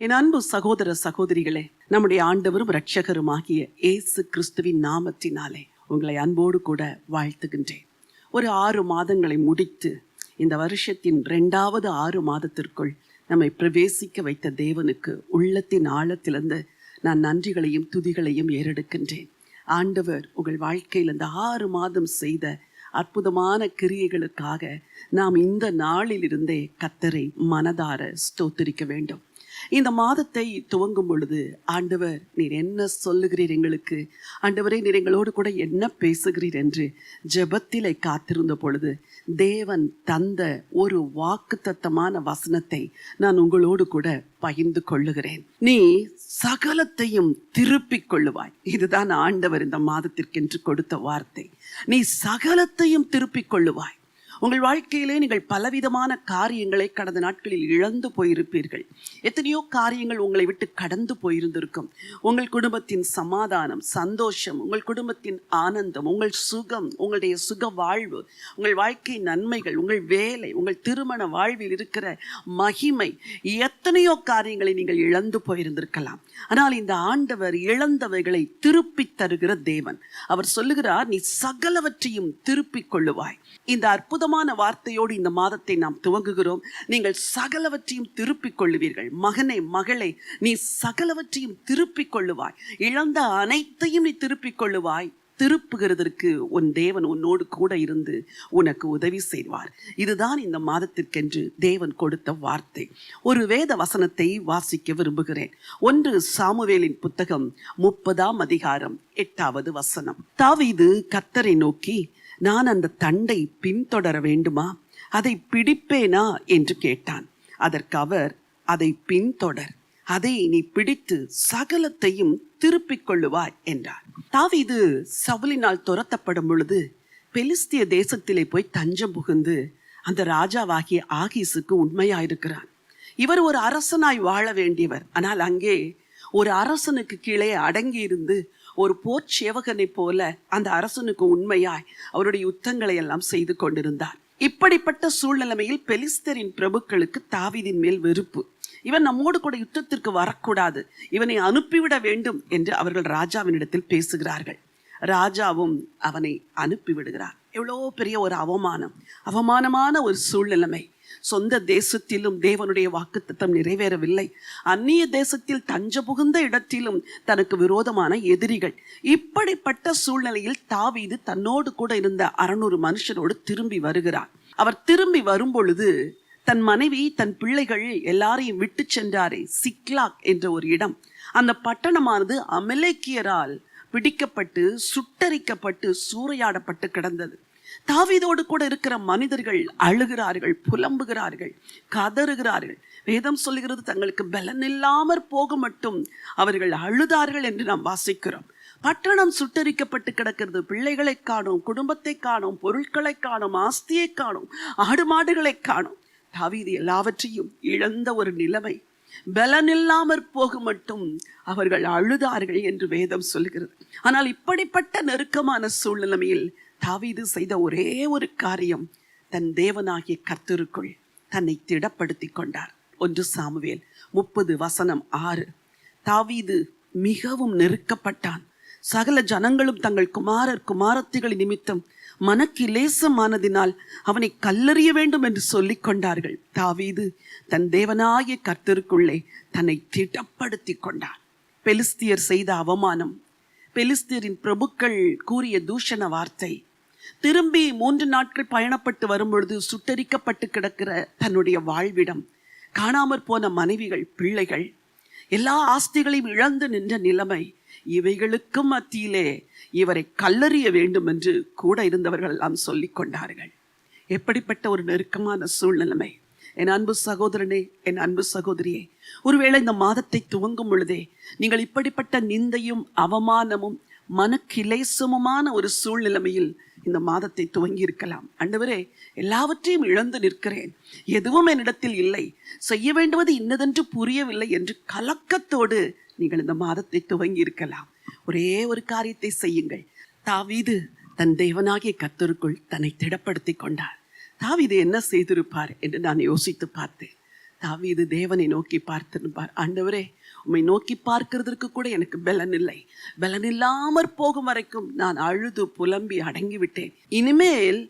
என் அன்பு சகோதர சகோதரிகளே, நம்முடைய ஆண்டவரும் இரட்சகருமாகிய இயேசு கிறிஸ்துவின் நாமத்தினாலே உங்களை அன்போடு கூட வாழ்த்துகின்றேன். ஒரு 6 மாதங்களை முடித்து இந்த வருஷத்தின் 2வது 6 மாதத்திற்குள் நம்மை பிரவேசிக்க வைத்த தேவனுக்கு உள்ளத்தின் ஆழத்திலிருந்து நான் நன்றிகளையும் துதிகளையும் ஏறெடுக்கின்றேன். ஆண்டவர் உங்கள் வாழ்க்கையில் இந்த 6 மாதம் செய்த அற்புதமான கிரியைகளுக்காக நாம் இந்த நாளிலிருந்தே கர்த்தரை மனதார ஸ்தோத்திரிக்க வேண்டும். இந்த மாதத்தை துவங்கும் பொழுது, ஆண்டவர் நீர் என்ன சொல்லுகிறீர் எங்களுக்கு, ஆண்டவரே நீர் எங்களோடு கூட என்ன பேசுகிறீர் என்று ஜெபத்திலே காத்திருந்த பொழுது தேவன் தந்த ஒரு வாக்குத்தத்தமான வசனத்தை நான் உங்களோடு கூட பகிர்ந்து கொள்ளுகிறேன். நீ சகலத்தையும் திருப்பிக் கொள்ளுவாய். இதுதான் ஆண்டவர் இந்த மாதத்திற்கென்று கொடுத்த வார்த்தை. நீ சகலத்தையும் திருப்பிக் கொள்ளுவாய். உங்கள் வாழ்க்கையிலே நீங்கள் பலவிதமான காரியங்களை கடந்த நாட்களில் இழந்து போயிருப்பீர்கள். எத்தனையோ காரியங்கள் உங்களை விட்டு கடந்து போயிருந்திருக்கும். உங்கள் குடும்பத்தின் சமாதானம், சந்தோஷம், உங்கள் குடும்பத்தின் ஆனந்தம், உங்கள் சுகம், உங்களுடைய சுக வாழ்வு, உங்கள் வாழ்க்கை நன்மைகள், உங்கள் வேலை, உங்கள் திருமண வாழ்வில் இருக்கிற மகிமை, எத்தனையோ காரியங்களை நீங்கள் இழந்து போயிருந்திருக்கலாம். ஆனால் இந்த ஆண்டவர் இழந்தவைகளை திருப்பி தருகிற தேவன். அவர் சொல்லுகிறார், நீ சகலவற்றையும் திருப்பிக் கொள்ளுவாய். இந்த அற்புதமான வார்த்தையோடு இந்த மாதத்தை நாம் துவங்குகிறோம். நீங்கள் சகலவற்றையும் திருப்பிக் கொள்ளுவீர்கள். மகனே, மகளே, நீ சகலவற்றையும் திருப்பிக் கொள்ளுவாய். இழந்த அனைத்தையும் நீ திருப்பிக் கொள்ளுவாய். திருப்புகிறதற்கு உன் தேவன் உன்னோடு கூட இருந்து உனக்கு உதவி செய்வார். இதுதான் இந்த மாதத்திற்கென்று தேவன் கொடுத்த வார்த்தை. ஒரு வேத வசனத்தை வாசிக்க விரும்புகிறேன். 1 சாமுவேலின் புத்தகம் 30ஆம் அதிகாரம் 8வது வசனம். தாவீது கர்த்தரை நோக்கி, நான் அந்த தண்டை பின்தொடர வேண்டுமா, அதை பிடிப்பேனா என்று கேட்டான். அதற்கு அவர், அதை பின்தொடர், அதை நீ பிடித்து சகலத்தையும் திருப்பிக் கொள்ளுவாய் என்றார். தாவீது சவுலினால் துரத்தப்படும் பொழுது பெலிஸ்திய தேசத்திலே போய் தஞ்சம் புகுந்து அந்த ராஜாவாகிய ஆகீசுக்கு உண்மையாயிருக்கிறான். இவர் ஒரு அரசனாய் வாழ வேண்டியவர். ஆனால் அங்கே ஒரு அரசனுக்கு கீழே அடங்கி இருந்து ஒரு போர் சேவகனை போல அந்த அரசனுக்கு உண்மையாய் அவருடைய யுத்தங்களை எல்லாம் செய்து கொண்டிருந்தார். இப்படிப்பட்ட சூழ்நிலைமையில் பெலிஸ்தரின் பிரபுக்களுக்கு தாவீதின் மேல் வெறுப்பு. இவன் நம்மோடு கூட யுத்தத்திற்கு வரக்கூடாது, இவனை அனுப்பிவிட வேண்டும் என்று அவர்கள் ராஜாவினிடத்தில் பேசுகிறார்கள். ராஜாவும் அவனை அனுப்பிவிடுகிறார். எவ்வளோ பெரிய ஒரு அவமானமான ஒரு சூழ்நிலைமை. சொந்த தேசத்திலும் தேவனுடைய வாக்குத்தத்தம் நிறைவேறவில்லை. அந்நிய தேசத்தில் தஞ்ச புகுந்த இடத்திலும் தனக்கு விரோதமான எதிரிகள். இப்படிப்பட்ட சூழ்நிலையில் தாவீது தன்னோடு கூட இருந்த 600 மனுஷரோடு திரும்பி வருகிறார். அவர் திரும்பி வரும் பொழுது தன் மனைவி, தன் பிள்ளைகள் எல்லாரையும் விட்டு சென்றாரே, சிக்லாக் என்ற ஒரு இடம். அந்த பட்டணமானது அமலேக்கியரால் பிடிக்கப்பட்டு சுட்டரிக்கப்பட்டு சூறையாடப்பட்டு கிடந்தது. தாவீதோடு கூட இருக்கிற மனிதர்கள் அழுகிறார்கள், புலம்புகிறார்கள், கதறுகிறார்கள். வேதம் சொல்லுகிறது, தங்களுக்கு பலன் இல்லாமற் போக மட்டும் அவர்கள் அழுதார்கள் என்று நாம் வாசிக்கிறோம். பட்டணம் சுட்டரிக்கப்பட்டு கிடக்கிறது. பிள்ளைகளை காணோம், குடும்பத்தை காணோம், பொருட்களை காணோம், ஆஸ்தியை காணோம், ஆடு மாடுகளை காணோம். தாவீது எல்லாவற்றையும் இழந்த ஒரு நிலைமை. பலனில்லாமற் போக மட்டும் அவர்கள் அழுதார்கள் என்று வேதம் சொல்கிறது. ஆனால் இப்படிப்பட்ட நெருக்கமான சூழ்நிலையில் தாவீது செய்த ஒரே ஒரு காரியம், தன் தேவனாகிய கர்த்தருக்குள் தன்னை திடப்படுத்தி கொண்டார். 1 சாமுவேல் 30 வசனம் 6. தாவீது மிகவும் நெருக்கப்பட்டான். சகல ஜனங்களும் தங்கள் குமாரர் குமாரத்திகள் நிமித்தம் மனக்கிலேசமானதினால் அவனை கல்லறிய வேண்டும் என்று சொல்லிக் கொண்டார்கள். தாவீது தன் தேவனாகிய கர்த்தருக்குள்ளே தன்னை திடப்படுத்தி கொண்டார். பெலிஸ்தியர் செய்த அவமானம், பெலிஸ்தியரின் பிரபுக்கள் கூறிய தூஷண வார்த்தை, திரும்பி 3 நாட்கள் பயணப்பட்டு வரும்பொழுது சுட்டரிக்கப்பட்டு கிடக்கிற தன்னுடைய வாழ்விடம், காணாமற் போன மனைவிகள், பிள்ளைகள், எல்லா ஆஸ்திகளையும் இழந்து நின்ற நிலைமை, இவைகளுக்கும் மத்தியிலே இவரை கல்லறிய வேண்டும் என்று கூட இருந்தவர்கள் எல்லாம் சொல்லிக் கொண்டார்கள். எப்படிப்பட்ட ஒரு நெருக்கமான சூழ்நிலைமை! என் அன்பு சகோதரனே, என் அன்பு சகோதரியே, ஒருவேளை இந்த மாதத்தை துவங்கும் பொழுதே நீங்கள் இப்படிப்பட்ட நிந்தையும் அவமானமும் மனக்கிலேசமுமான ஒரு சூழ்நிலைமையில் இந்த மாதத்தை துவங்கி இருக்கலாம். ஆண்டவரே, எல்லாவற்றையும் இழந்து நிற்கிறேன், எதுவும் என்னிடத்தில் இல்லை, செய்ய வேண்டுவது இன்னதென்று புரியவில்லை என்று கலக்கத்தோடு நீங்கள் இந்த மாதத்தை துவங்கி இருக்கலாம். ஒரே ஒரு காரியத்தை செய்யுங்கள். தாவீது தன் தேவனாகிய கர்த்தருக்குள் தன்னை திடப்படுத்தி கொண்டார். தாவீது என்ன செய்திருப்பார் என்று நான் யோசித்து பார்த்தேன். தாவீது தேவனை நோக்கி பார்த்திருப்பார். ஆண்டவரே, உம்மை நோக்கி பார்க்கிறதுக்கு கூட எனக்கு பலன் இல்லை. பலன் இல்லாமற் போகும் வரைக்கும் நான் அழுது புலம்பி அடங்கிவிட்டேன். இனிமேல்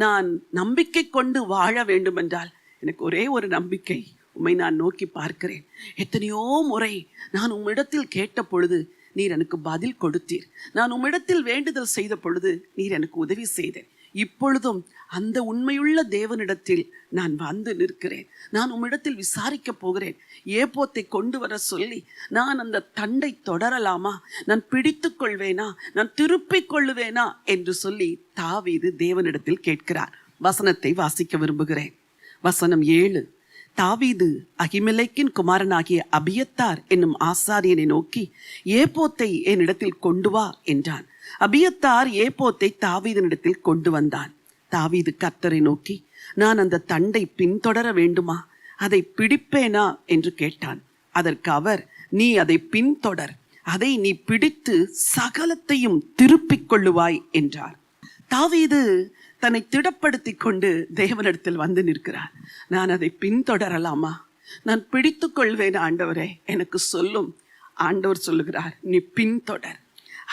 நான் நம்பிக்கை கொண்டு வாழ வேண்டுமென்றால் எனக்கு ஒரே ஒரு நம்பிக்கை, உம்மை நான் நோக்கி பார்க்கிறேன். எத்தனையோ முறை நான் உம்மிடத்தில் கேட்ட பொழுது நீர் எனக்கு பதில் கொடுத்தீர். நான் உம்மிடத்தில் வேண்டுதல் செய்த பொழுது நீர் எனக்கு உதவி செய்தேன். இப்பொழுதும் அந்த உண்மையுள்ள தேவனிடத்தில் நான் வந்து நிற்கிறேன். நான் உம்மிடத்தில் விசாரிக்க போகிறேன். ஏபோத்தை கொண்டு வர சொல்லி நான் அந்த தண்டை தொடரலாமா? நான் பிடித்து கொள்வேனா? நான் திருப்பிக் கொள்ளுவேனா என்று சொல்லி தாவீது தேவனிடத்தில் கேட்கிறார். வசனத்தை வாசிக்க விரும்புகிறேன். வசனம் 7. தாவீது அகிமெலேக்கின் குமாரனாகிய அபியத்தார் என்னும் ஆசாரியனை நோக்கி, ஏபோத்தை என்னிடத்தில் கொண்டு வா என்றான். அபியத்தார் ஏபோத்தை தாவீதினிடத்தில் கொண்டு வந்தான். தாவீது கர்த்தரை நோக்கி, நான் அந்த தண்டை பின்தொடர வேண்டுமா? அதை பிடிப்பேனா என்று கேட்டான். அதற்கு அவர், நீ அதை பின்தொடர், அதை நீ பிடித்து சகலத்தையும் திருப்பிக் கொள்ளுவாய் என்றார். தாவீது தன்னை திடப்படுத்தி கொண்டு தேவனிடத்தில் வந்து நிற்கிறார். நான் அதை பின்தொடரலாமா? நான் பிடித்து கொள்வேன் ஆண்டவரே, எனக்கு சொல்லும். ஆண்டவர் சொல்லுகிறார், நீ பின்தொடர்,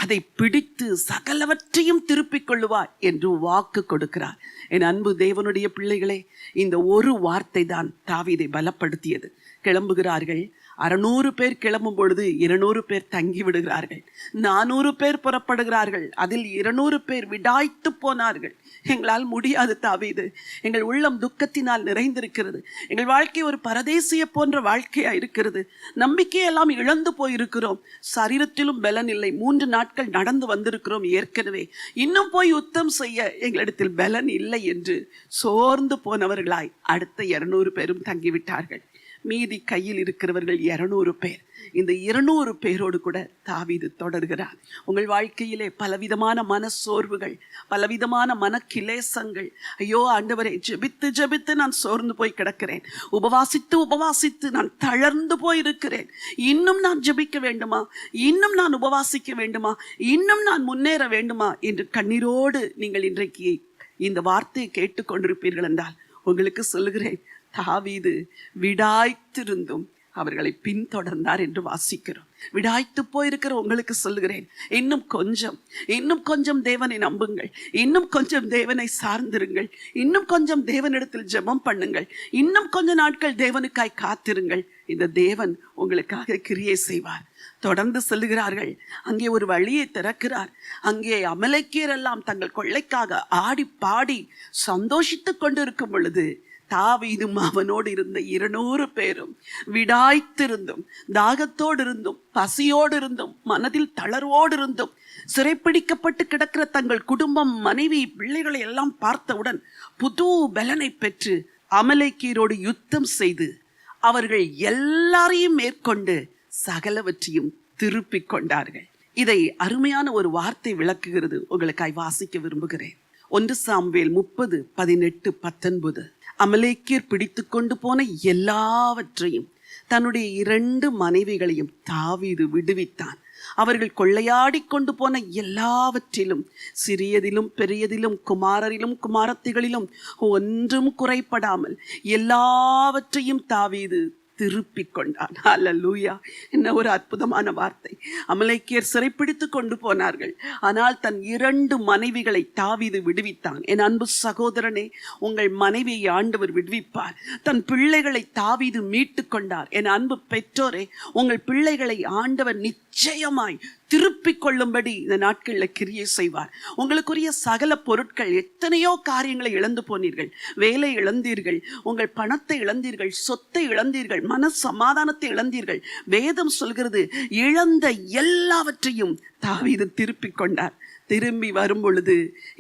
அதை பிடித்து சகலவற்றையும் திருப்பிக் கொள்ளுவாய் என்று வாக்கு கொடுக்கிறார். என் அன்பு தேவனுடைய பிள்ளைகளே, இந்த ஒரு வார்த்தை தான் தாவீதை பலப்படுத்தியது. கிளம்புகிறார்கள். 600 பேர் கிளம்பும் பொழுது 200 பேர் தங்கி விடுகிறார்கள். 400 பேர் புறப்படுகிறார்கள். அதில் 200 பேர் விடாய்த்து போனார்கள். எங்களால் முடியாது தாவீது, எங்கள் உள்ளம் துக்கத்தினால் நிறைந்திருக்கிறது. எங்கள் வாழ்க்கை ஒரு பரதேசிய போன்ற வாழ்க்கையா இருக்கிறது. நம்பிக்கையெல்லாம் இழந்து போயிருக்கிறோம். சரீரத்திலும் பலன் இல்லை. 3 நாட்கள் நடந்து வந்திருக்கிறோம். ஏற்கனவே இன்னும் போய் யுத்தம் செய்ய எங்களிடத்தில் பலன் இல்லை என்று சோர்ந்து போனவர்களாய் அடுத்த 200 பேரும் தங்கிவிட்டார்கள். மீதி கையில் இருக்கிறவர்கள் 200 பேர். இந்த 200 பேரோடு கூட தாவீது தொடர்கிறார். உங்கள் வாழ்க்கையிலே பலவிதமான மன சோர்வுகள், பலவிதமான மன கிலேசங்கள். ஐயோ ஆண்டவரே, ஜெபித்து ஜெபித்து நான் சோர்ந்து போய் கிடக்கிறேன். உபவாசித்து உபவாசித்து நான் தளர்ந்து போயிருக்கிறேன். இன்னும் நான் ஜெபிக்க வேண்டுமா? இன்னும் நான் உபவாசிக்க வேண்டுமா? இன்னும் நான் முன்னேற வேண்டுமா என்று கண்ணீரோடு நீங்கள் இன்றைக்கு இந்த வார்த்தையை கேட்டுக்கொண்டிருப்பீர்கள் என்றால் உங்களுக்கு சொல்லுகிறேன், தாவீது விடாய்த்திருந்தும் அவர்களை பின்தொடர்ந்தார் என்று வாசிக்கிறோம். விடாய்த்து போயிருக்கிற உங்களுக்கு சொல்லுகிறேன், இன்னும் கொஞ்சம் தேவனை நம்புங்கள். இன்னும் கொஞ்சம் தேவனை சார்ந்திருங்கள். இன்னும் கொஞ்சம் தேவனிடத்தில் ஜெபம் பண்ணுங்கள். இன்னும் கொஞ்ச நாட்கள் தேவனுக்காய் காத்திருங்கள். இந்த தேவன் உங்களுக்காக கிரியை செய்வார். தொடர்ந்து செல்லுகிறார்கள். அங்கே ஒரு வழியை திறக்கிறார். அங்கே அமலேக்கியர் எல்லாம் தங்கள் கொள்ளைக்காக ஆடி பாடி சந்தோஷித்துக் கொண்டிருக்கும் பொழுது தாவீதும் அவனோடு இருந்த 200 பேரும் விடாய்த்திருந்தும், தாகத்தோடு இருந்தும், பசியோடு இருந்தும், மனதில் தளர்வோடு இருந்தும், சிறைப்பிடிக்கப்பட்டு கிடக்கிற தங்கள் குடும்பம், மனைவி, பிள்ளைகளை எல்லாம் பார்த்தவுடன் புது பலனை பெற்று அமலேக்கியரோடு யுத்தம் செய்து அவர்கள் எல்லாரையும் மேற்கொண்டு சகலவற்றையும் திருப்பிக் கொண்டார்கள். இதை அருமையான ஒரு வார்த்தை விளக்குகிறது. உங்களுக்காய் வாசிக்க விரும்புகிறேன். 1 சாமுவேல் 30:18-19. அமலேக்கியர் பிடித்து கொண்டு போன எல்லாவற்றையும், தன்னுடைய 2 மனைவிகளையும் தாவீது விடுவித்தான். அவர்கள் கொள்ளையாடி கொண்டு போன எல்லாவற்றிலும், சிறியதிலும் பெரியதிலும், குமாரரிலும் குமாரத்திகளிலும் ஒன்றும் குறைப்படாமல் எல்லாவற்றையும் தாவீது திருப்பிக் கொண்டான். அல்லேலூயா! என்ன ஒரு அற்புதமான வார்த்தை. அமலேக்கியர் சிறைப்பிடித்து கொண்டு போனார்கள். ஆனால் தன் 2 மனைவிகளை தாவீது விடுவித்தான். என் அன்பு சகோதரனே, உங்கள் மனைவியை ஆண்டவர் விடுவிப்பார். தன் பிள்ளைகளை தாவீது மீட்டு கொண்டார். என் அன்பு பெற்றோரே, உங்கள் பிள்ளைகளை ஆண்டவர் நிச்சயமாய் திருப்பிக் கொள்ளும்படி இந்த நாட்களில் கிரியை செய்வார். உங்களுக்குரிய சகல பொருட்கள், எத்தனையோ காரியங்களை இழந்து போனீர்கள். வேலை இழந்தீர்கள், உங்கள் பணத்தை இழந்தீர்கள், சொத்தை இழந்தீர்கள், மன சமாதானத்தை இழந்தீர்கள். வேதம் சொல்கிறது, இழந்த எல்லாவற்றையும் தாவீது திருப்பிக் கொண்டார். திரும்பி வரும் பொழுது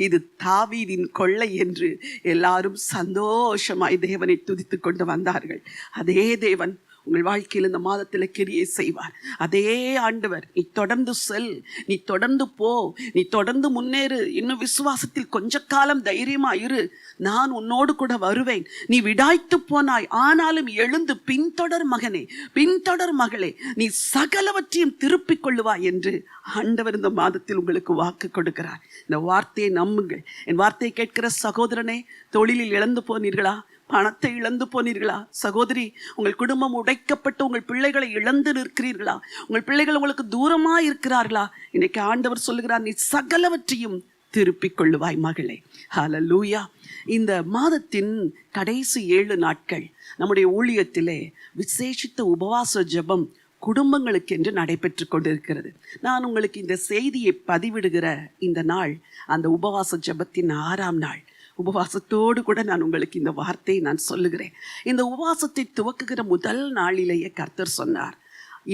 இது தாவீதின் கொள்ளை என்று எல்லாரும் சந்தோஷமாய் தேவனை துதித்து கொண்டு வந்தார்கள். அதே தேவன் உங்கள் வாழ்க்கையில் இந்த மாதத்தில் கிரியை செய்வார். அதே ஆண்டவர், நீ தொடர்ந்து செல், நீ தொடர்ந்து போ, நீ தொடர்ந்து முன்னேறு, இன்னும் விசுவாசத்தில் கொஞ்ச காலம் தைரியமா இரு, நான் உன்னோடு கூட வருவேன். நீ விடாய்த்து போனாய், ஆனாலும் எழுந்து பின்தொடர் மகனே, பின்தொடர் மகளே, நீ சகலவற்றையும் திருப்பிக் கொள்ளுவாய் என்று ஆண்டவர் இந்த மாதத்தில் உங்களுக்கு வாக்கு கொடுக்கிறார். இந்த வார்த்தையை நம்புங்கள். என் வார்த்தையை கேட்கிற சகோதரனே, தொழிலில் இழந்து போனீர்களா? பணத்தை இழந்து போனீர்களா? சகோதரி, உங்கள் குடும்பம் உடைக்கப்பட்டு உங்கள் பிள்ளைகளை இழந்து நிற்கிறீர்களா? உங்கள் பிள்ளைகள் உங்களுக்கு தூரமா இருக்கிறார்களா? இன்னைக்கு ஆண்டவர் சொல்லுகிறார், நீ சகலவற்றையும் திருப்பிக் கொள்ளுவாய் மகளே. ஹல்லேலூயா. இந்த மாதத்தின் கடைசி 7 நாட்கள் நம்முடைய ஊழியத்திலே விசேஷித்த உபவாச ஜெபம் குடும்பங்களுக்கு என்று நடைபெற்று கொண்டிருக்கிறது. நான் உங்களுக்கு இந்த செய்தியை பதிவிடுகிற இந்த நாள் அந்த உபவாச ஜெபத்தின் 6ஆம் நாள். உபவாசத்தோடு கூட நான் உங்களுக்கு இந்த வார்த்தையை நான் சொல்லுகிறேன். இந்த உபவாசத்தை துவக்குகிற முதல் நாளிலேயே கர்த்தர் சொன்னார்,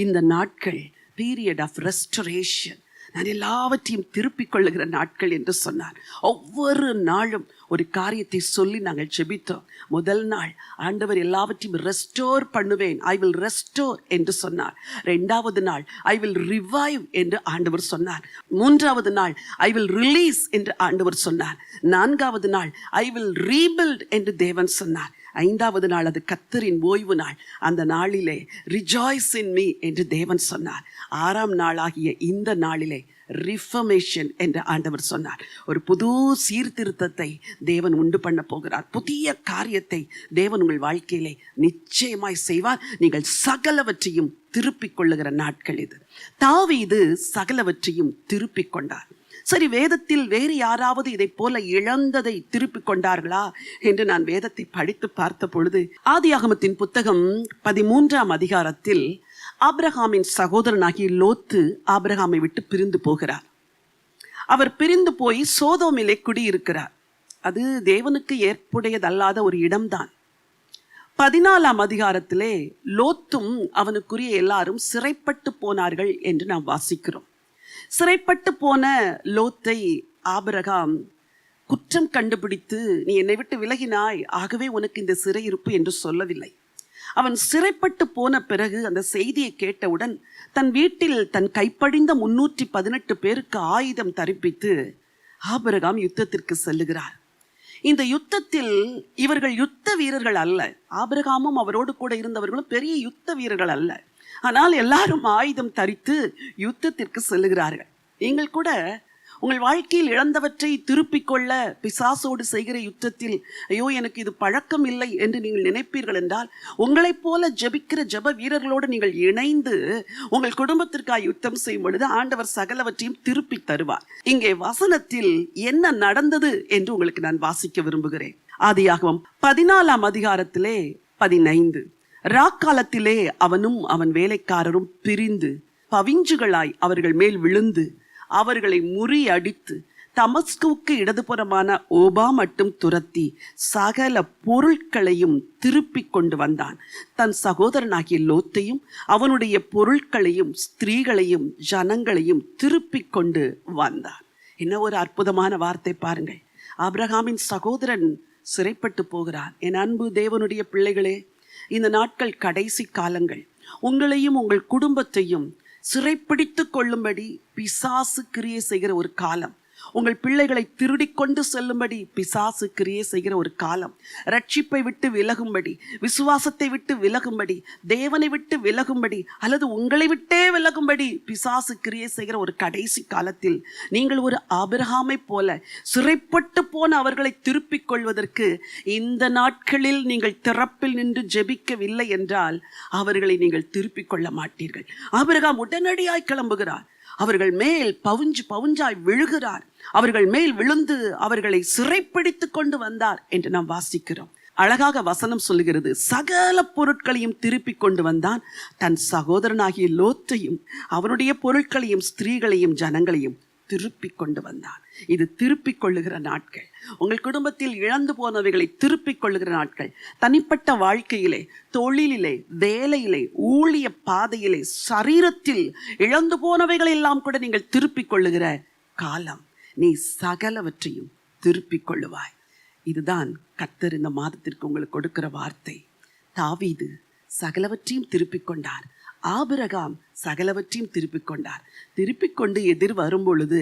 இந்த நாட்கள் பீரியட் ஆஃப் ரெஸ்டரேஷன், நான் எல்லாவற்றையும் திருப்பிக் கொள்ளுகிற நாட்கள் என்று சொன்னார். ஒவ்வொரு நாளும் ஒரு காரியத்தை சொல்லி நாங்கள் ஜெபித்தோம். முதல் நாள், ஆண்டவர் எல்லாவற்றையும் ரெஸ்டோர் பண்ணுவேன், ஐ வில் ரெஸ்டோர் என்று சொன்னார். 2வது நாள், ஐ வில் ரிவைவ் என்று ஆண்டவர் சொன்னார். 3வது நாள், ஐ வில் ரிலீஸ் என்று ஆண்டவர் சொன்னார். 4வது நாள், ஐ வில் ரீபில்ட் என்று தேவன் சொன்னார். 5வது நாள், அது கர்த்தரின் ஓய்வு நாள். அந்த நாளிலே ரிஜாய்ஸ் இன் மீ என்று தேவன் சொன்னார். 6ஆம் நாளாகிய இந்த நாளிலே ரிஃபர்மேஷன் என்று ஆண்டவர் சொன்னார். ஒரு புது சீர்திருத்தத்தை தேவன் உண்டு பண்ண போகிறார். புதிய காரியத்தை தேவன் உங்கள் வாழ்க்கையிலே நிச்சயமாய் செய்வார். நீங்கள் சகலவற்றையும் திருப்பிக் கொள்ளுகிற நாட்கள் இது. தாவீது சகலவற்றையும் திருப்பிக் கொண்டார். சரி, வேதத்தில் வேறு யாராவது இதை போல இழந்ததை திருப்பிக் கொண்டார்களா என்று நான் வேதத்தை படித்து பார்த்த பொழுது, ஆதியாகமத்தின் புத்தகம் 13ஆம் அதிகாரத்தில் ஆபிரகாமின் சகோதரனாகிய லோத்து ஆபிரகாமை விட்டு பிரிந்து போகிறார். அவர் பிரிந்து போய் சோதோமிலே குடியிருக்கிறார். அது தேவனுக்கு ஏற்புடையதல்லாத ஒரு இடம்தான். 14ஆம் அதிகாரத்திலே லோத்தும் அவனுக்குரிய எல்லாரும் சிறைப்பட்டு போனார்கள் என்று நாம் வாசிக்கிறோம். சிறைப்பட்டு போன லோத்தை ஆபிரகாம் குற்றம் கண்டுபிடித்து, நீ என்னை விட்டு விலகினாய், ஆகவே உனக்கு இந்த சிறையிருப்பு என்று சொல்லவில்லை. அவன் சிறைப்பட்டு போன பிறகு அந்த செய்தியை கேட்டவுடன் தன் வீட்டில் தன் கைப்படிந்த 318 பேருக்கு ஆயுதம் தரிப்பித்து ஆபிரகாம் யுத்தத்திற்கு செல்லுகிறார். இந்த யுத்தத்தில் இவர்கள் யுத்த வீரர்கள் அல்ல. ஆபிரகாமும் அவரோடு கூட இருந்தவர்களும் பெரிய யுத்த வீரர்கள் அல்ல. ஆனால் எல்லாரும் ஆயுதம் தரித்து யுத்தத்திற்கு செல்லுகிறார்கள். நீங்கள் கூட உங்கள் வாழ்க்கையில் இழந்தவற்றை திருப்பிக் கொள்ள பிசாசோடு செய்கிற யுத்தத்தில், ஐயோ எனக்கு இது பழக்கம் இல்லை என்று நீங்கள் நினைப்பீர்கள் என்றால், உங்களைப் போல ஜெபிக்கிற ஜெப வீரர்களோடு நீங்கள் இணைந்து உங்கள் குடும்பத்திற்காக யுத்தம் செய்யும் பொழுது ஆண்டவர் சகலவற்றையும் திருப்பி தருவார். இங்கே வசனத்தில் என்ன நடந்தது என்று உங்களுக்கு நான் வாசிக்க விரும்புகிறேன். ஆதியாகமம் 14ஆம் அதிகாரத்திலே 15. ராக்காலத்திலே அவனும் அவன் வேலைக்காரரும் பிரிந்து பவிஞ்சுகளாய் அவர்கள் மேல் விழுந்து அவர்களை முறியடித்து தமஸ்குவுக்கு இடதுபுறமான ஓபா மட்டும் துரத்தி சகல பொருட்களையும் திருப்பி கொண்டு வந்தான். தன் சகோதரனாகிய லோத்தையும் அவனுடைய பொருட்களையும் ஸ்திரீகளையும் ஜனங்களையும் திருப்பி கொண்டு வந்தான். என்ன ஒரு அற்புதமான வார்த்தை பாருங்கள். ஆபிரகாமின் சகோதரன் சிறைப்பட்டு போகிறான். என் அன்பு தேவனுடைய பிள்ளைகளே, இந்த நாட்கள் கடைசி காலங்கள். உங்களையும் உங்கள் குடும்பத்தையும் சிறைப்பிடித்து கொள்ளும்படி பிசாசு கிரியை செய்கிற ஒரு காலம். உங்கள் பிள்ளைகளை திருடி கொண்டு செல்லும்படி பிசாசு கிரியை செய்கிற ஒரு காலம். ரட்சிப்பை விட்டு விலகும்படி, விசுவாசத்தை விட்டு விலகும்படி, தேவனை விட்டு விலகும்படி, அல்லது உங்களை விட்டே விலகும்படி பிசாசு கிரியை செய்கிற ஒரு கடைசி காலத்தில் நீங்கள் ஒரு ஆபிரகாமை போல சிறைப்பட்டு போன அவர்களை திருப்பிக் கொள்வதற்கு இந்த நாட்களில் நீங்கள் திறப்பில் நின்று ஜெபிக்கவில்லை என்றால் அவர்களை நீங்கள் திருப்பிக் கொள்ள மாட்டீர்கள். ஆபிரகாம் உடனடியாய் கிளம்புகிறார். அவர்கள் மேல் பவுஞ்சாய் விழுகிறார். அவர்கள் மேல் விழுந்து அவர்களை சிறைப்பிடித்து கொண்டு வந்தார் என்று நாம் வாசிக்கிறோம். அழகாக வசனம் சொல்லுகிறது, சகல பொருட்களையும் திருப்பி கொண்டு வந்தான். தன் சகோதரனாகிய லோத்தையும் அவனுடைய பொருட்களையும் ஸ்திரீகளையும் ஜனங்களையும் திருப்பி கொண்டு வந்தான். இது திருப்பிக் கொள்ளுகிற நாட்கள். உங்கள் குடும்பத்தில் இழந்து போனவைகளை திருப்பிக் கொள்ளுகிற நாட்கள். தனிப்பட்ட வாழ்க்கையிலே, தொழிலிலே, வேலையிலே, ஊழிய பாதையிலே, சரீரத்தில் இழந்து போனவைகளை எல்லாம் கூட நீங்கள் திருப்பிக் கொள்ளுகிற காலம். நீ சகலவற்றையும் திருப்பிக் கொள்ளுவாய். இதுதான் கர்த்தர் இந்த மாதத்திற்கு உங்களுக்கு கொடுக்கிற வார்த்தை. தாவீது சகலவற்றையும் திருப்பிக் கொண்டார். ஆபிரகாம் சகலவற்றையும் திருப்பிக் கொண்டார். திருப்பிக் கொண்டு எதிர் வரும் பொழுது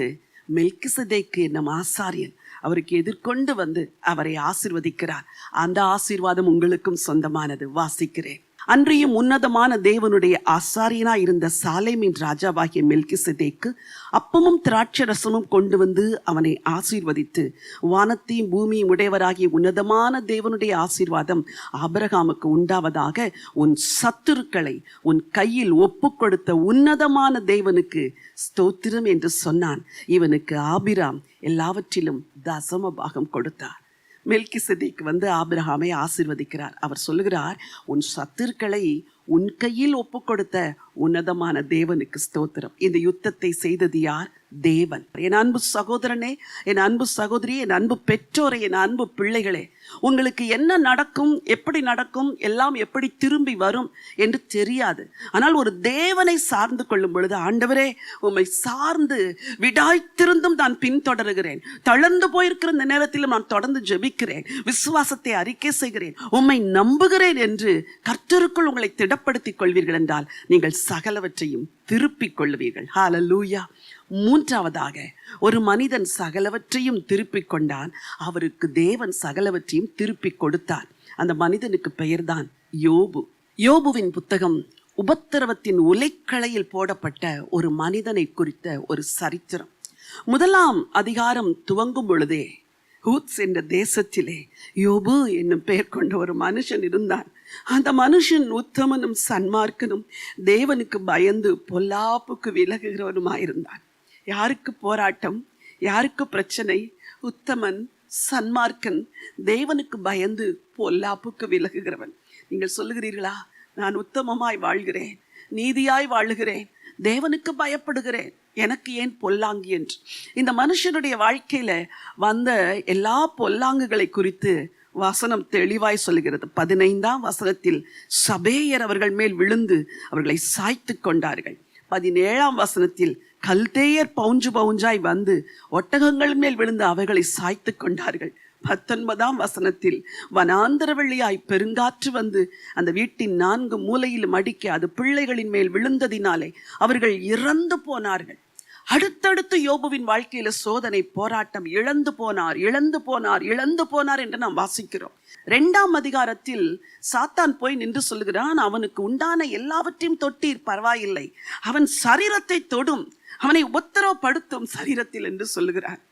மெல்கிசதேக்கு என்னும் ஆசாரியன் அவருக்கு எதிர்கொண்டு வந்து அவரை ஆசீர்வதிக்கிறார். அந்த ஆசீர்வாதம் உங்களுக்கும் சொந்தமானது. வாசிக்கிறேன். அன்றியும் உன்னதமான தேவனுடைய ஆசாரியனாய் இருந்த சாலேமின் ராஜாவாகிய மெல்கிசேதேக்கு அப்பமும் திராட்சரசமும் கொண்டு வந்து அவனை ஆசீர்வதித்து, வானத்தையும் பூமியும் உடையவராகிய உன்னதமான தேவனுடைய ஆசீர்வாதம் ஆபிரகாமுக்கு உண்டாவதாக, உன் சத்துருக்களை உன் கையில் ஒப்பு கொடுத்த உன்னதமான தேவனுக்கு ஸ்தோத்திரம் என்று சொன்னான். இவனுக்கு ஆபிராம் எல்லாவற்றிலும் தசம பாகம் கொடுத்தார். மெல்கிசேதேக்கு வந்து ஆபிரகாமை ஆசீர்வதிக்கிறார். அவர் சொல்லுகிறார், உன் சத்துருக்களை உன் கையில் ஒப்பு கொடுத்த உன்னதமான தேவனுக்கு ஸ்தோத்திரம். இந்த யுத்தத்தை செய்தது யார்? தேவன். என் அன்பு சகோதரனே, என் அன்பு சகோதரி, என் அன்பு பெற்றோரை, என் அன்பு பிள்ளைகளே, உங்களுக்கு என்ன நடக்கும், எப்படி நடக்கும், எல்லாம் எப்படி திரும்பி வரும் என்று தெரியாது. ஆனால் ஒரு தேவனை சார்ந்து கொள்ளும் பொழுது, ஆண்டவரே உம்மை சார்ந்து விடாய்த்திருந்தும் நான் பின்தொடருகிறேன், தளர்ந்து போயிருக்கிற இந்த நேரத்திலும் நான் தொடர்ந்து ஜெபிக்கிறேன், விசுவாசத்தை அறிக்கை செய்கிறேன், உம்மை நம்புகிறேன் என்று கர்த்தருக்குள் உங்களை திடப்படுத்திக் கொள்வீர்கள் என்றால் நீங்கள் சகலவற்றையும் திருப்பிக் கொள்வீர்கள். ஹல்லேலூயா. மூன்றாவதாக, ஒரு மனிதன் சகலவற்றையும் திருப்பிக் கொண்டான், அவருக்கு தேவன் சகலவற்றையும் திருப்பிக் கொடுத்தார். அந்த மனிதனுக்கு பெயர்தான் யோபு. யோபுவின் புத்தகம் உபத்திரவத்தின் உலைக்களையில் போடப்பட்ட ஒரு மனிதனை குறித்த ஒரு சரித்திரம். 1ஆம் அதிகாரம் துவங்கும் பொழுதே, ஊத்ஸ் என்ற தேசத்திலே யோபு என்னும் பெயர் கொண்ட ஒரு மனுஷன் இருந்தான். அந்த மனுஷன் உத்தமனும் சன்மார்க்கனும் தேவனுக்கு பயந்து பொல்லாப்புக்கு விலகுகிறவனுமாயிருந்தான். யாருக்கு போராட்டம், யாருக்கு பிரச்சனை? உத்தமன், சன்மார்க்கன், தேவனுக்கு பயந்து பொல்லாப்புக்கு விலகுகிறவன். நீங்கள் சொல்லுகிறீர்களா, நான் உத்தமமாய் வாழ்கிறேன், நீதியாய் வாழுகிறேன், தேவனுக்கு பயப்படுகிறேன், எனக்கு ஏன் பொல்லாங்கு என்று? இந்த மனுஷனுடைய வாழ்க்கையில வந்த எல்லா பொல்லாங்குகளை குறித்து வசனம் தெளிவாய் சொல்லுகிறது. 15ஆம் வசனத்தில் சபேயர் அவர்கள் மேல் விழுந்து அவர்களை சாய்த்து கொண்டார்கள். 17ஆம் வசனத்தில் கல்தேயர் பவுஞ்சு பவுஞ்சாய் வந்து ஒட்டகங்கள் மேல் விழுந்து அவர்களை சாய்த்து கொண்டார்கள். 19ஆம் வசனத்தில் வனாந்தர வழியாய் பெருங்காற்று வந்து அந்த வீட்டின் 4 மூலையிலும் அடிக்க அது பிள்ளைகளின் மேல் விழுந்ததினாலே அவர்கள் இறந்து போனார்கள். அடுத்தடுத்து யோபுவின் வாழ்க்கையில சோதனை, போராட்டம், இழந்து போனார், இழந்து போனார், இழந்து போனார் என்று நாம் வாசிக்கிறோம். 2ஆம் அதிகாரத்தில் சாத்தான் போய் நின்று சொல்லுகிறான், அவனுக்கு உண்டான எல்லாவற்றையும் தொட்டீர், பரவாயில்லை, அவன் சரீரத்தை தொடும், அவனை உபத்திரவப்படுத்தும் சரீரத்தில் என்று சொல்லுகிறான்.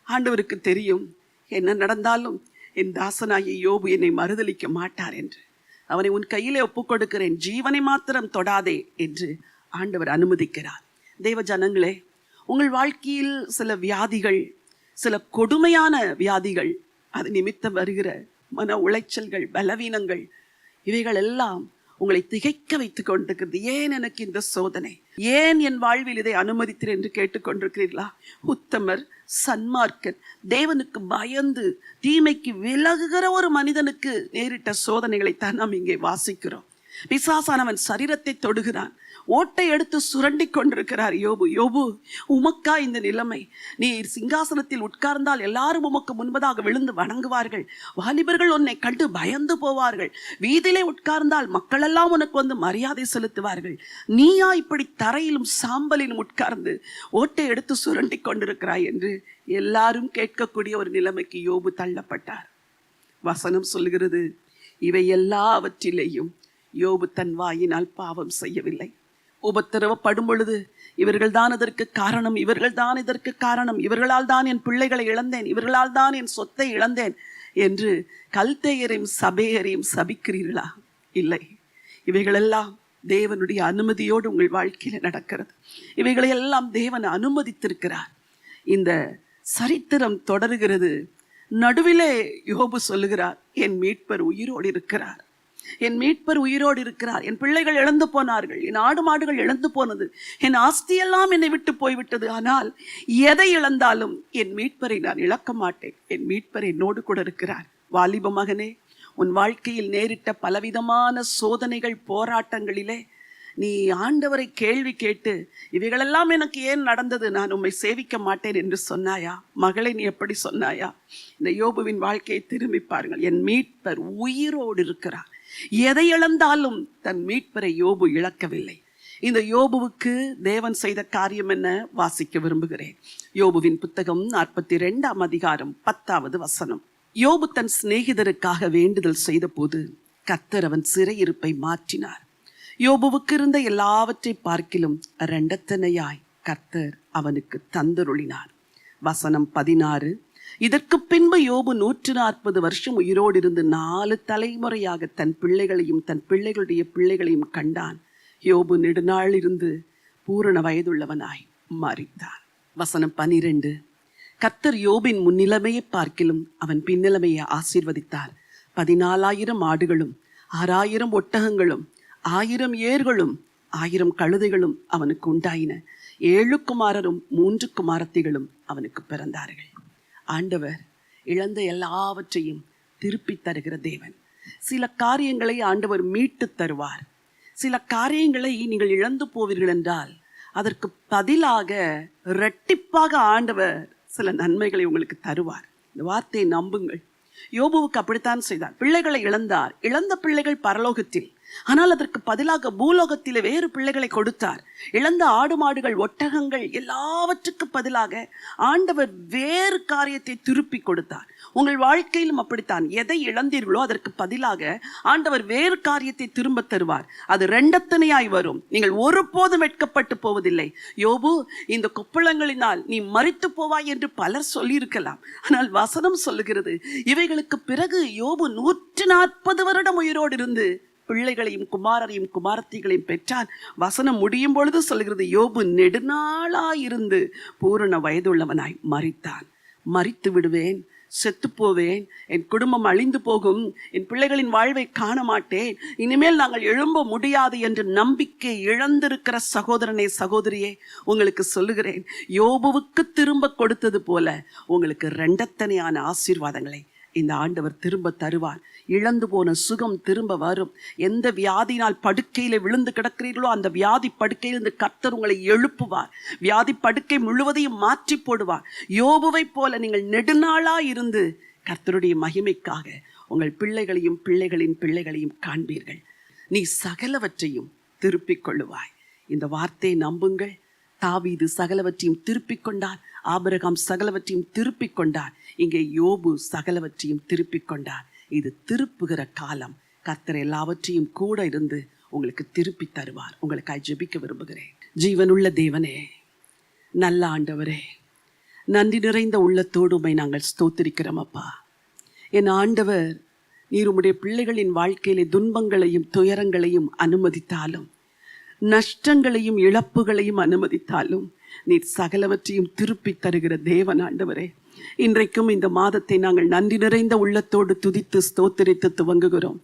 ஆண்டவருக்கு தெரியும், என்ன நடந்தாலும் என் தாசனாகிய யோபு என்னை மறுதலிக்க மாட்டார் என்று. அவனை உன் கையிலே ஒப்புக் கொடுக்கிறேன், ஜீவனை மாத்திரம் தொடாதே என்று ஆண்டவர் அனுமதிக்கிறார். தேவ ஜனங்களே, உங்கள் வாழ்க்கையில் சில வியாதிகள், சில கொடுமையான வியாதிகள், அது நிமித்தம் வருகிற மன உளைச்சல்கள், பலவீனங்கள், இவைகள் எல்லாம் உங்களை திகைக்க வைத்துக் கொண்டிருக்கிறது. ஏன் எனக்கு இந்த சோதனை, ஏன் என் வாழ்வில் இதை அனுமதித்தீர் என்று கேட்டுக்கொண்டிருக்கிறீர்களா? உத்தமர், சன்மார்க்கன், தேவனுக்கு பயந்து தீமைக்கு விலகுகிற ஒரு மனிதனுக்கு நேரிட்ட சோதனைகளைத்தான் நாம் இங்கே வாசிக்கிறோம். பிசாசானவன் சரீரத்தை தொடுகிறான், ஓட்டை எடுத்து சுரண்டி கொண்டிருக்கிறார். யோபு, யோபு, உமக்கா இந்த நிலைமை? நீ சிங்காசனத்தில் உட்கார்ந்தால் எல்லாரும் உமக்கு முன்பதாக விழுந்து வணங்குவார்கள், வாலிபர்கள் உன்னை கண்டு பயந்து போவார்கள், வீதியிலே உட்கார்ந்தால் மக்களெல்லாம் உனக்கு வந்து மரியாதை செலுத்துவார்கள், நீயா இப்படி தரையிலும் சாம்பலிலும் உட்கார்ந்து ஓட்டை எடுத்து சுரண்டி கொண்டிருக்கிறாய் என்று எல்லாரும் கேட்கக்கூடிய ஒரு நிலைமைக்கு யோபு தள்ளப்பட்டார். வசனம் சொல்லுகிறது, இவை எல்லாவற்றிலேயும் யோபு தன் வாயினால் பாவம் செய்யவில்லை. உபத்திரவப்படும் பொழுது இவர்கள் தான் அதற்கு காரணம், இவர்கள் தான் இதற்கு காரணம், இவர்களால் தான் என் பிள்ளைகளை இழந்தேன், இவர்களால் தான் என் சொத்தை இழந்தேன் என்று கல்தேயரையும் சபேயரையும் சபிக்கிறீர்களா? இல்லை. இவைகளெல்லாம் தேவனுடைய அனுமதியோடு உங்கள் வாழ்க்கையில் நடக்கிறது. இவைகளையெல்லாம் தேவன் அனுமதித்திருக்கிறார். இந்த சரித்திரம் தொடருகிறது. நடுவிலே யோபு சொல்லுகிறார், என் மீட்பர் உயிரோடு இருக்கிறார், என் மீட்பர் உயிரோடு இருக்கிறார், என் பிள்ளைகள் இழந்து போனார்கள், என் ஆடு மாடுகள் இழந்து போனது, என் ஆஸ்தியெல்லாம் என்னை விட்டு போய்விட்டது, ஆனால் எதை இழந்தாலும் என் மீட்பரை நான் இழக்க மாட்டேன், என் மீட்பர் என்னோடு கூட இருக்கிறார். வாலிப மகனே, உன் வாழ்க்கையில் நேரிட்ட பலவிதமான சோதனைகள், போராட்டங்களிலே நீ ஆண்டவரை கேள்வி கேட்டு இவைகளெல்லாம் எனக்கு ஏன் நடந்தது, நான் உம்மை சேவிக்க மாட்டேன் என்று சொன்னாயா? மகளை, நீ எப்படி சொன்னாயா? இந்த யோபுவின் வாழ்க்கையை திரும்பி பாருங்கள். என் மீட்பர் உயிரோடு இருக்கிறார். எதை இழந்தாலும் தன் மீட்பரை யோபு இழக்கவில்லை. இந்த யோபுவுக்கு தேவன் செய்த காரியம் என்ன? வாசிக்க விரும்புகிறேன். யோபுவின் புத்தகம் 42ஆம் அதிகாரம் 10வது வசனம். யோபு தன் சிநேகிதருக்காக வேண்டுதல் செய்த போது கர்த்தர் அவன் சிறையிருப்பை மாற்றினார். யோபுவுக்கு இருந்த எல்லாவற்றை பார்க்கிலும் இரண்டத்தனையாய் கர்த்தர் அவனுக்கு தந்தருளினார். வசனம் 16. இதற்கு பின்பு யோபு 140 வருஷம் உயிரோடு இருந்து 4 தலைமுறையாக தன் பிள்ளைகளையும் தன் பிள்ளைகளுடைய பிள்ளைகளையும் கண்டான். யோபு நெடுநாள் இருந்து பூரண வயதுள்ளவனாய் மரித்தான். வசனம் 12. கர்த்தர் யோபின் முன்னிலைமையை பார்க்கிலும் அவன் பின்னிலைமையை ஆசீர்வதித்தார். 14,000 ஆடுகளும் 6,000 ஒட்டகங்களும் 1000 ஏர்களும் 1000 கழுதைகளும் அவனுக்கு உண்டாயின. 7 குமாரரும் 3 குமாரத்திகளும் அவனுக்கு பிறந்தார்கள். ஆண்டவர் இழந்த எல்லாவற்றையும் திருப்பி தருகிற தேவன். சில காரியங்களை ஆண்டவர் மீட்டு தருவார். சில காரியங்களை நீங்கள் இழந்து போவீர்கள் என்றால் அதற்கு பதிலாக இரட்டிப்பாக ஆண்டவர் சில நன்மைகளை உங்களுக்கு தருவார். இந்த வார்த்தையை நம்புங்கள். யோபுவுக்கு அப்படித்தான் செய்தார். பிள்ளைகளை இழந்தார். இழந்த பிள்ளைகள் பரலோகத்தில், ஆனால் அதற்கு பதிலாக பூலோகத்திலே வேறு பிள்ளைகளை கொடுத்தார். இழந்த ஆடு மாடுகள் ஒட்டகங்கள் எல்லாவற்றுக்கு பதிலாக ஆண்டவர் வேறு காரியத்தை திருப்பி கொடுத்தார். உங்கள் வாழ்க்கையிலும் அப்படித்தான். எதை இழந்தீர்களோ அதற்கு பதிலாக ஆண்டவர் வேறு காரியத்தை திரும்ப தருவார். அது இரண்டத்தனையாய் வரும். நீங்கள் ஒருபோதும் வெட்கப்பட்டு போவதில்லை. யோபு, இந்த கொப்பளங்களினால் நீ மரித்து போவாய் என்று பலர் சொல்லியிருக்கலாம். ஆனால் வசனம் சொல்லுகிறது, இவைகளுக்கு பிறகு யோபு 140 வருடம் உயிரோடு இருந்து பிள்ளைகளையும் குமாரரையும் குமாரத்திகளையும் பெற்றான். வசனம் முடியும் பொழுது சொல்கிறது, யோபு நெடுநாளாயிருந்து பூரண வயதுள்ளவனாய் மரித்தான். மரித்து விடுவேன், செத்து போவேன், என் குடும்பம் அழிந்து போகும், என் பிள்ளைகளின் வாழ்வை காண மாட்டேன், இனிமேல் நாங்கள் எழும்ப முடியாது என்று நம்பிக்கை இழந்திருக்கிற சகோதரனே சகோதரியே, உங்களுக்கு சொல்லுகிறேன், யோபுவுக்கு திரும்ப கொடுத்தது போல உங்களுக்கு இரண்டத்தனையான ஆசீர்வாதங்களை இந்த ஆண்டவர் திரும்ப தருவார். இழந்து போன சுகம் திரும்ப வரும். எந்த வியாதினால் படுக்கையில விழுந்து கிடக்கிறீர்களோ அந்த வியாதி படுக்கையிலிருந்து கர்த்தர் உங்களை எழுப்புவார். வியாதி படுக்கை முழுவதையும் மாற்றி போடுவார். யோபுவை போல நீங்கள் நெடுநாளா இருந்து கர்த்தருடைய மகிமைக்காக உங்கள் பிள்ளைகளையும் பிள்ளைகளின் பிள்ளைகளையும் காண்பீர்கள். நீ சகலவற்றையும் திருப்பிக் கொள்ளுவாய். இந்த வார்த்தையை நம்புங்கள். தாவீது சகலவற்றையும் திருப்பிக் கொண்டார். ஆபிரகாம் சகலவற்றையும் திருப்பிக் கொண்டார். இங்கே யோபு சகலவற்றையும் திருப்பிக் கொண்டார். இது திருப்புகிற காலம். கர்த்தர் எல்லாவற்றையும் கூட இருந்து உங்களுக்கு திருப்பி தருவார். உங்களுக்காய் ஜெபிக்க விரும்புகிறேன். ஜீவனுள்ள தேவனே, நல்ல ஆண்டவரே, நன்றி நிறைந்த உள்ளத்தோடு உம்மை நாங்கள் ஸ்தோத்திரிக்கிறோம் அப்பா. என் ஆண்டவர், நீர் உம்முடைய பிள்ளைகளின் வாழ்க்கையிலே துன்பங்களையும் துயரங்களையும் அனுமதித்தாலும், நஷ்டங்களையும் இழப்புகளையும் அனுமதித்தாலும் நீர் சகலவற்றையும் திருப்பி தருகிற தேவன் ஆண்டவரே. இன்றைக்கும் இந்த மாதத்தை நாங்கள் நன்றி நிறைந்த உள்ளத்தோடு துதித்து ஸ்தோத்திரித்து துவங்குகிறோம்.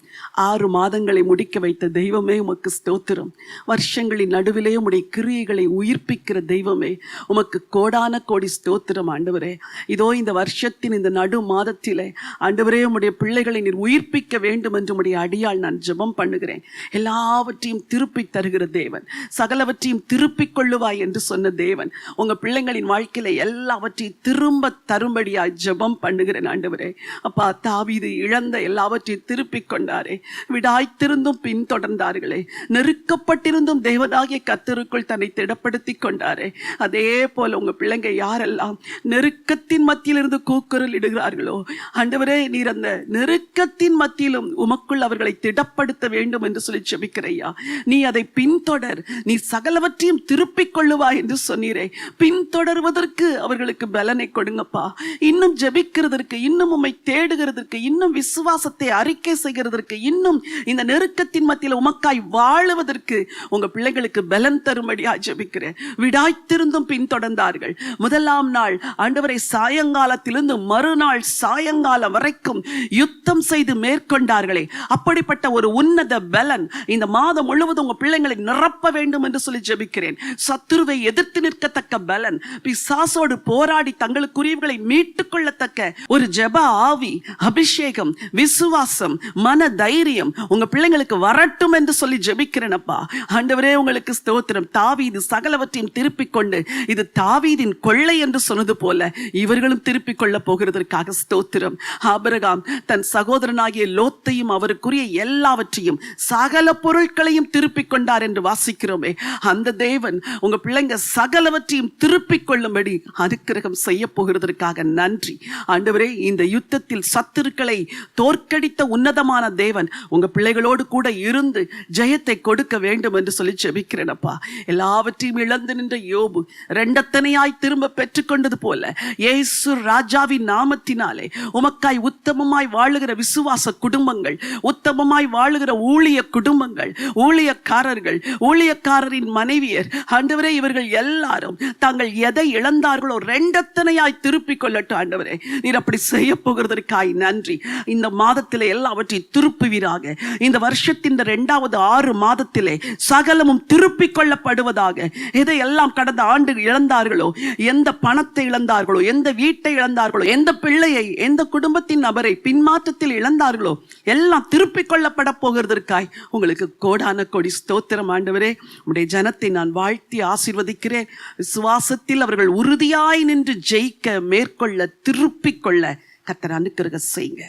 6 மாதங்களை முடிக்க வைத்த தெய்வமே உமக்கு ஸ்தோத்திரம். வருஷங்களின் நடுவிலே உம்முடைய கிரியைகளை உயிர்ப்பிக்கிற தெய்வமே உமக்கு கோடான கோடி ஸ்தோத்திரம் ஆண்டவரே. இதோ இந்த வருஷத்தின் இந்த நடு மாதத்திலே ஆண்டவரே உம்முடைய பிள்ளைகளை நீர் உயிர்ப்பிக்க வேண்டும் என்று உம்முடைய அடியால் நான் ஜெபம் பண்ணுகிறேன். எல்லாவற்றையும் திருப்பி தருகிற தேவன், சகலவற்றையும் திருப்பிக் கொள்ளுவாய் என்று சொன்ன தேவன், உங்க பிள்ளைகளின் வாழ்க்கையில எல்லாவற்றையும் திரும்ப தரும்படியாய் ஜெபம் பண்ணுகிறேன் ஆண்டவரே. அப்பா, தாவீது இழந்த எல்லாவற்றையும் திருப்பிக் கொண்டாரே, விடாய்த்திருந்தும் பின்தொடர்ந்தார்களே, நெருக்கப்பட்டிருந்தும் தேவனாகிய கர்த்தருக்குள் தன்னை திடப்படுத்தி கொண்டாரே, அதே போல உங்க பிள்ளைங்க யாரெல்லாம் நெருக்கத்தின் மத்தியிலிருந்து கூக்குரல் இடுகிறார்களோ ஆண்டவரே, நீர் அந்த நெருக்கத்தின் மத்தியிலும் உமக்குள் அவர்களை திடப்படுத்த வேண்டும் என்று சொல்லி ஜெபிக்கிறையா. நீ அதை பின்தொடர், நீ சகலவற்றையும் திருப்பிக் கொள்ளுவா என்று சொன்னீரே. பின்தொடர்வதற்கு அவர்களுக்கு பலனை கொடுங்கப்பா. இன்னும் ஜெபிக்கிறதற்கு, இன்னும் உம்மை தேடுகிறதற்கு, இன்னும் விசுவாசத்தை அறிக்கை செய்கிறதற்கு, இன்னும் இந்த நெருக்கத்தின் மத்தியில் உமக்காய் வாழுவதற்கு உங்க பிள்ளைகளுக்கு பலன் தரும்படியா ஜெபிக்கிறேன். விடாய்த்திருந்தும் பின்தொடர்ந்தார்கள். முதலாம் நாள் ஆண்டவரை சாயங்காலத்திலிருந்து மறுநாள் சாயங்காலம் வரைக்கும் யுத்தம் செய்து மேற்கொண்டார்களே, அப்படிப்பட்ட ஒரு உன்னத பலன் இந்த மாதம் முழுவதும் உங்க பிள்ளைகளை நிரப்ப வேண்டும் என்று சொல்லி ஜெபிக்கிறேன். சத்துருவை எதிர்த்து நிற்கத்தக்க பலன், பிசாசோடு போராடி தங்களுக்குரியவர்களை மீட்டுக் கொள்ளத்தக்க ஒரு ஜெப ஆவி, அபிஷேகம், விசுவாசம், மன தைரியம் உங்க பிள்ளைங்களுக்கு வரட்டும் என்று சொல்லி ஜெபிக்கிறேனப்பா. ஆண்டவரே உங்களுக்கு ஸ்தோத்திரம். தாவீது சகலவற்றையும் திருப்பிக் கொண்டு இது தாவீதின் கொள்ளை என்று சொன்னது போல இவர்களும் திருப்பிக் கொள்ள போகிறதற்காக ஸ்தோத்திரம். ஆபிரகாம் தன் சகோதரனாகிய லோத்தையும் அவருக்குரிய எல்லாவற்றையும் சகல பொருட்களையும் திருப்பிக் கொண்டார் என்று வாசிக்கிறோமே. அந்த தேவன் உங்க பிள்ளைங்க சகலவற்றையும் திருப்பிக் கொள்ளும்படி அனுக்கிரகம் செய்ய போகிறதற்காக செய்ததற்காக நன்றி ஆண்டவரே. இந்த யுத்தத்தில் சத்துருக்களை தோற்கடித்த உன்னதமான தேவன் உங்க பிள்ளைகளோடு கூட இருந்து ஜெயத்தை கொடுக்க வேண்டும் என்று சொல்லி ஜெபிக்கிறேனப்பா. எல்லாவற்றையும் இழந்து நின்ற யோபு ரெண்டத்தனையாய் திரும்ப பெற்றுக்கொண்டது போல இயேசு ராஜாவின் நாமத்தினாலே உமக்காய் உத்தமமாய் வாழுகிற விசுவாச குடும்பங்கள், உத்தமமாய் வாழுகிற ஊழிய குடும்பங்கள், ஊழியக்காரர்கள், ஊழியக்காரரின் மனைவியர் ஆண்டவரே, இவர்கள் எல்லாரும் தாங்கள் எதை இழந்தார்களோ ரெண்டத்தனையாய் திருப்பிக் கொள்ளட்டும் ஆண்டவரே. நீர் அப்படி செய்ய போகிறதற்காய் நன்றி. இந்த மாதத்திலே எல்லாவற்றையும் திருப்புவீராக. இந்த வருஷத்தின் 2வது 6 மாதத்திலே சகலமும் திருப்பிக் கொள்ளப்படுவதாக. எதையெல்லாம் கடந்த ஆண்டு இழந்தார்களோ, எந்த பணத்தை இழந்தார்களோ, எந்த வீட்டை இழந்தார்களோ, எந்த பிள்ளையை, எந்த குடும்பத்தின் நபரை பின்மாற்றத்தில் இழந்தார்களோ எல்லாம் திருப்பிக் கொள்ளப்பட போகிறதற்காய் உங்களுக்கு கோடான கோடி ஸ்தோத்திரம் ஆண்டவரே. உம்முடைய ஜனத்தை நான் வாழ்த்தி ஆசீர்வதிக்கிறேன். விசுவாசத்தில் அவர்கள் உறுதியாய் நின்று ஜெயிக்க, மேற்கொள்ள, திருப்பிக் கொள்ள கர்த்தர் அனுக்கிரகம் செய்யுங்க.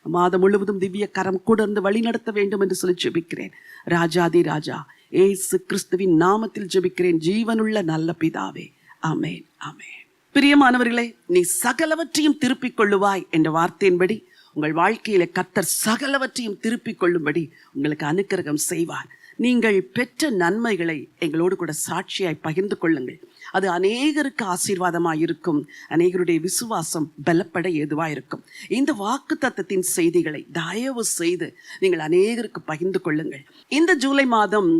மாதம் முழுவதும் திவ்ய கரம் கூட இருந்து வழி நடத்த வேண்டும் என்று சொல்லி ஜெபிக்கிறேன். ராஜாதி ராஜா இயேசு கிறிஸ்துவின் நாமத்தில் ஜெபிக்கிறேன் ஜீவனுள்ள நல்ல பிதாவே. ஆமென், ஆமென். பிரியமானவர்களே, நீ சகலவற்றையும் திருப்பிக் கொள்ளுவாய் என்ற வார்த்தையின்படி உங்கள் வாழ்க்கையில கர்த்தர் சகலவற்றையும் திருப்பிக் கொள்ளும்படி உங்களுக்கு அனுக்கிரகம் செய்வார். நீங்கள் பெற்ற நன்மைகளை எங்களோடு கூட சாட்சியாய் பகிர்ந்து கொள்ளுங்கள். அது அநேகருக்கு ஆசீர்வாதமாக இருக்கும். அநேகருடைய விசுவாசம் பலப்பட ஏதுவாக இருக்கும். இந்த வாக்குத்தத்தத்தின் செய்திகளை தயவு செய்து நீங்கள் அநேகருக்கு பகிர்ந்து கொள்ளுங்கள். இந்த ஜூலை மாதம்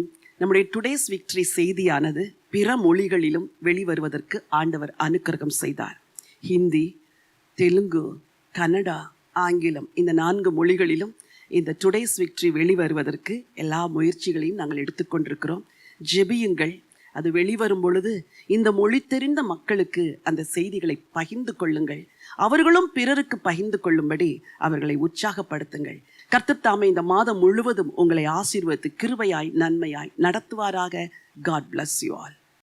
நம்முடைய டுடேஸ் விக்டரி செய்தியானது பிற மொழிகளிலும் வெளிவருவதற்கு ஆண்டவர் அனுக்கிரகம் செய்தார். ஹிந்தி, தெலுங்கு, கன்னடா, ஆங்கிலம் இந்த 4 மொழிகளிலும் இந்த டுடேஸ் விக்டரி வெளிவருவதற்கு எல்லா முயற்சிகளையும் நாங்கள் எடுத்துக்கொண்டிருக்கிறோம். ஜெபியுங்கள். அது வெளிவரும் பொழுது இந்த மொழி தெரிந்த மக்களுக்கு அந்த செய்திகளை பகிர்ந்து கொள்ளுங்கள். அவர்களும் பிறருக்கு பகிர்ந்து கொள்ளும்படி அவர்களை உற்சாகப்படுத்துங்கள். கர்த்தர் தாமே இந்த மாதம் முழுவதும் உங்களை ஆசீர்வதித்து கிருபையாய் நன்மையாய் நடத்துவாராக. God bless you all.